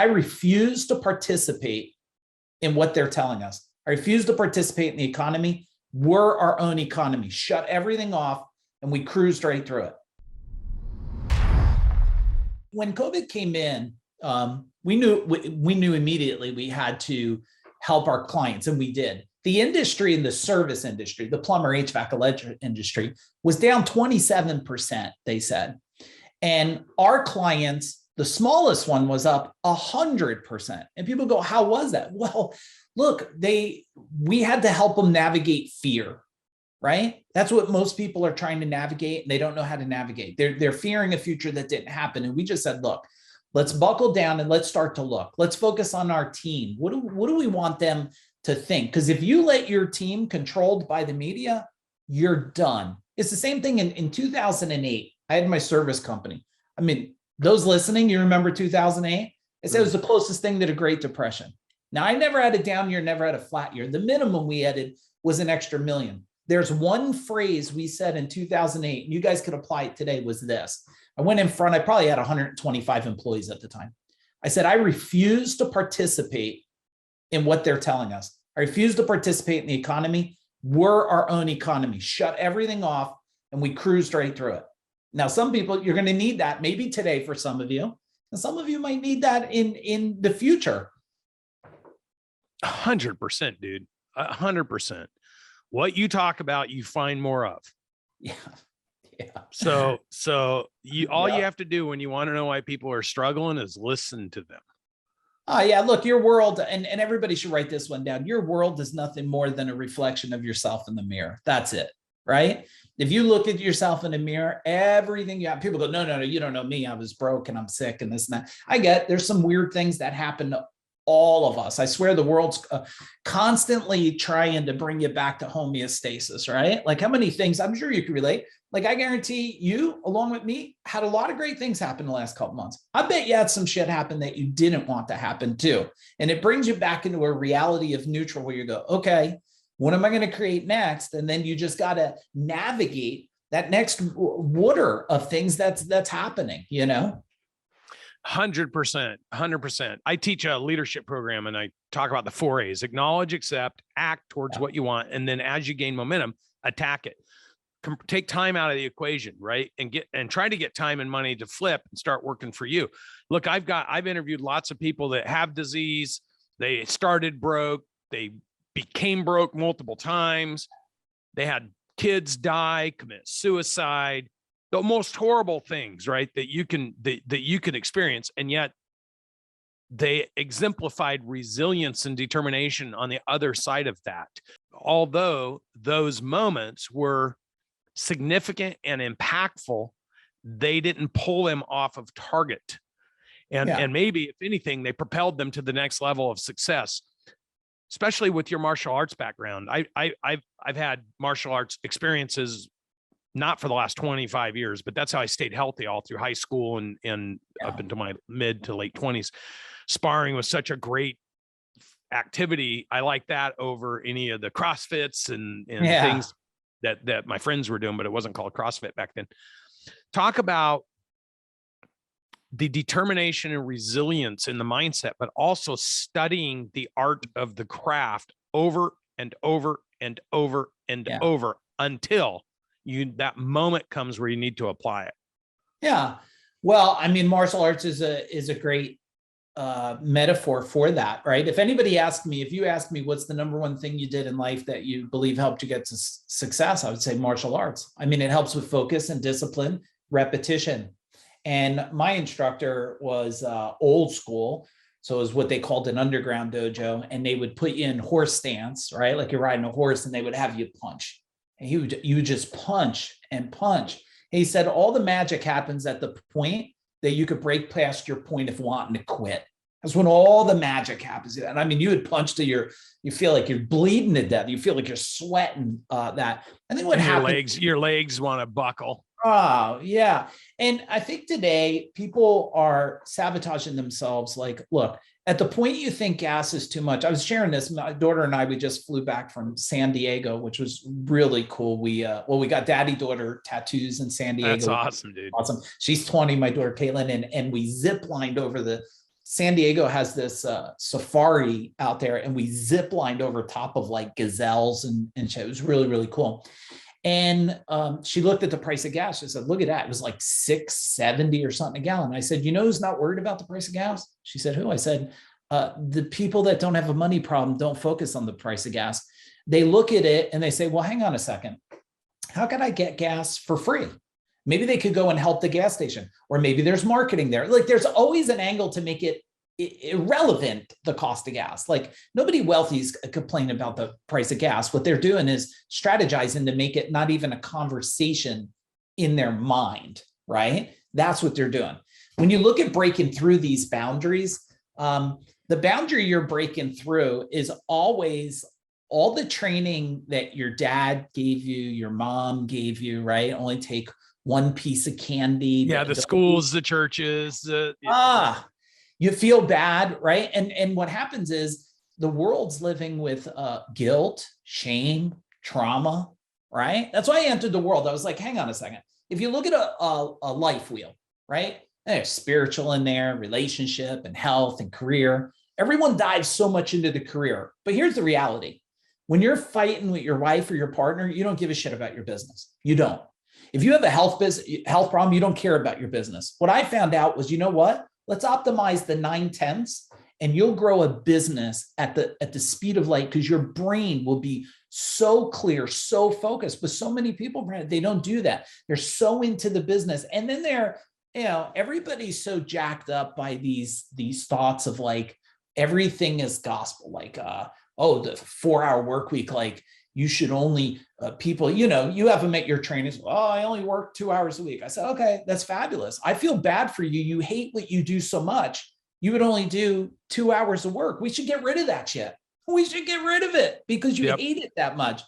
I refuse to participate in what they're telling us. I refuse to participate in the economy. We're our own economy. Shut everything off, and we cruised right through it. When COVID came in, we knew immediately we had to help our clients, and we did. The industry in the service industry, the plumber, HVAC, electric industry, was down 27%, they said. And our clients, the smallest one was up 100%. And people go, how was that? Well, look, we had to help them navigate fear, right? That's what most people are trying to navigate, and they don't know how to navigate. They're fearing a future that didn't happen. And we just said, look, let's buckle down and let's start to look. Let's focus on our team. What do we want them to think? Because if you let your team controlled by the media, you're done. It's the same thing in 2008. I had my service company. I mean, those listening, you remember 2008? I said it was the closest thing to the Great Depression. Now, I never had a down year, never had a flat year. The minimum we added was an extra million. There's one phrase we said in 2008, and you guys could apply it today, was this. I went in front, I probably had 125 employees at the time. I said, I refuse to participate in what they're telling us. I refuse to participate in the economy. We're our own economy. Shut everything off, and we cruised right through it. Now, some people, you're going to need that maybe today for some of you, and some of you might need that in the future. 100%, dude. 100%. What you talk about, you find more of. Yeah. So you have to do when you want to know why people are struggling is listen to them. Oh, yeah. Look, your world, and everybody should write this one down. Your world is nothing more than a reflection of yourself in the mirror. That's it. Right? If you look at yourself in the mirror, everything you have, people go, no, you don't know me. I was broke and I'm sick and this and that. I get there's some weird things that happen to all of us. I swear the world's constantly trying to bring you back to homeostasis, right? Like how many things, I'm sure you can relate. Like I guarantee you, along with me, had a lot of great things happen the last couple months. I bet you had some shit happen that you didn't want to happen too. And it brings you back into a reality of neutral where you go, okay, what am I going to create next? And then you just got to navigate that next water of things that's happening, you know? 100%. I teach a leadership program and I talk about the 4 A's: acknowledge, accept, act towards what you want. And then as you gain momentum, attack it. Take time out of the equation, right? And try to get time and money to flip and start working for you. Look, I've interviewed lots of people that have disease. They started broke. They became broke multiple times. They had kids die, commit suicide, the most horrible things, right? That you can experience. And yet they exemplified resilience and determination on the other side of that. Although those moments were significant and impactful, they didn't pull them off of target. And maybe, if anything, they propelled them to the next level of success. Especially with your martial arts background. I've had martial arts experiences, not for the last 25 years, but that's how I stayed healthy all through high school and up into my mid to late 20s. Sparring was such a great activity. I like that over any of the CrossFits and things that my friends were doing, but it wasn't called CrossFit back then. Talk about the determination and resilience in the mindset, but also studying the art of the craft over and over and over and over until that moment comes where you need to apply it. Yeah. Well, I mean, martial arts is a great metaphor for that, right? If you asked me what's the number one thing you did in life that you believe helped you get to success, I would say martial arts. I mean, it helps with focus and discipline, repetition. And my instructor was old school. So it was what they called an underground dojo. And they would put you in horse stance, right? Like you're riding a horse, and they would have you punch. And you would just punch and punch. And he said, all the magic happens at the point that you could break past your point of wanting to quit. That's when all the magic happens. And I mean, you would punch to you feel like you're bleeding to death. You feel like you're sweating that. And then what happens? Your legs want to buckle. Oh, yeah. And I think today people are sabotaging themselves. Like, look, at the point you think gas is too much. I was sharing this. My daughter and I, we just flew back from San Diego, which was really cool. We got daddy-daughter tattoos in San Diego. That's awesome, dude. Awesome. She's 20, my daughter Caitlin, and we zip lined over the San Diego has this safari out there, and we zip lined over top of like gazelles and shit. It was really, really cool. And she looked at the price of gas. She said, look at that. It was like $6.70 or something a gallon. I said, you know who's not worried about the price of gas? She said, who? I said, the people that don't have a money problem don't focus on the price of gas. They look at it and they say, well, hang on a second. How can I get gas for free? Maybe they could go and help the gas station, or maybe there's marketing there. Like there's always an angle to make it irrelevant, the cost of gas. Like nobody wealthy is complaining about the price of gas. What they're doing is strategizing to make it not even a conversation in their mind, right? That's what they're doing. When you look at breaking through these boundaries, the boundary you're breaking through is always all the training that your dad gave you, your mom gave you, right? Only take one piece of candy. Yeah, the schools, the churches. You feel bad, right? And what happens is the world's living with guilt, shame, trauma, right? That's why I entered the world. I was like, hang on a second. If you look at a life wheel, right? There's spiritual in there, relationship and health and career. Everyone dives so much into the career. But here's the reality. When you're fighting with your wife or your partner, you don't give a shit about your business. You don't. If you have a health problem, you don't care about your business. What I found out was, you know what? Let's optimize the 9/10 and you'll grow a business at the speed of light, because your brain will be so clear, so focused. But so many people, Brandon, they don't do that. They're so into the business. And then everybody's so jacked up by these thoughts of like, everything is gospel, like, the 4-hour work week, like you should only people, you haven't met your trainers. Oh, I only work 2 hours a week. I said, okay, that's fabulous. I feel bad for you. You hate what you do so much. You would only do 2 hours of work. We should get rid of that shit. We should get rid of it because you hate it that much.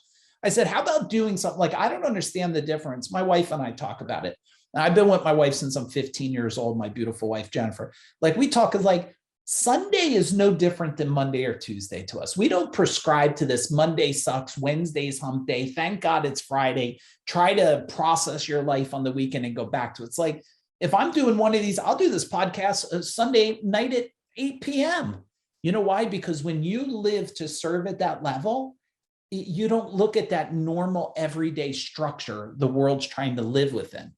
I said, how about doing something like, I don't understand the difference. My wife and I talk about it. And I've been with my wife since I'm 15 years old, my beautiful wife, Jennifer. Like we talk of like, Sunday is no different than Monday or Tuesday to us. We don't prescribe to this Monday sucks, Wednesday's hump day. Thank God it's Friday. Try to process your life on the weekend and go back to it. It's like, if I'm doing one of these, I'll do this podcast Sunday night at 8 p.m. You know why? Because when you live to serve at that level, you don't look at that normal everyday structure the world's trying to live within.